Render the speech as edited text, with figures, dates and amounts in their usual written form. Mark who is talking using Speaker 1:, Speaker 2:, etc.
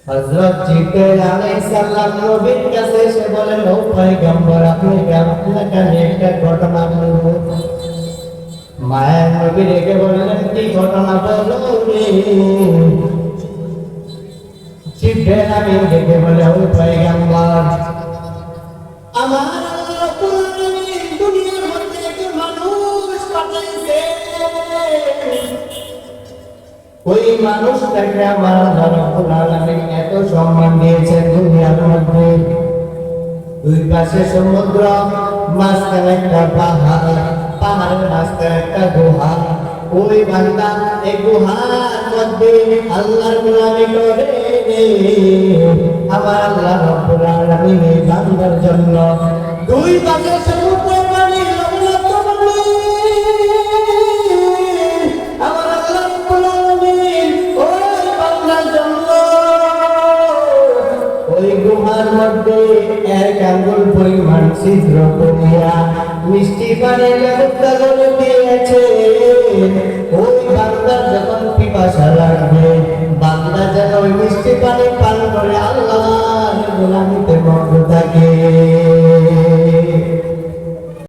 Speaker 1: হযরত জিবরাইল আলাইহিস সালাম নবীর কাছে এসে বলেন, ও পয়গম্বর, আপনাকে আমি একটা ঘটনা বলবো। মায়ের নবী রেখে বললেন, কি ঘটনা বলো রে? জিবরাইল আমিন রেখে বলে, ও পয়গম্বর, আমার আল্লাহ রাব্বুল আলামিন দুনিয়ার মধ্যে একজন মানুষ পাঠাইছে। ওই মানুষটাকে আমার আল্লাহ রাব্বুল আলামিন এত সম্মান দিয়েছেন, দুনিয়ার মধ্যে দুই পাশে সমুদ্র, মাঝখানে একটা পাহাড়, পাহাড়ের মাঝখানে একটা গুহা। ওই বান্দা এই গুহার মধ্যে আল্লাহর গোলামি করে। আমার আল্লাহ রাব্বুল আলামিন এই বান্দার জন্য দুই পাশে সমুদ্রের পানি, লবণাক্ত পানি, আমার আল্লাহ রাব্বুল আলামিন ওই বান্দার জন্য ওই গুহার মধ্যে এক আঙ্গুল পরিমাণ ছিদ্র করিয়া মিষ্টি পানির ব্যবস্থা করে দিয়েছে। ওই বান্দার যখন পিপাসা লাগবে, বান্দা যেন ওই মিষ্টি পানি পান করে আল্লাহর গোলামিতে মগ্ন থাকে।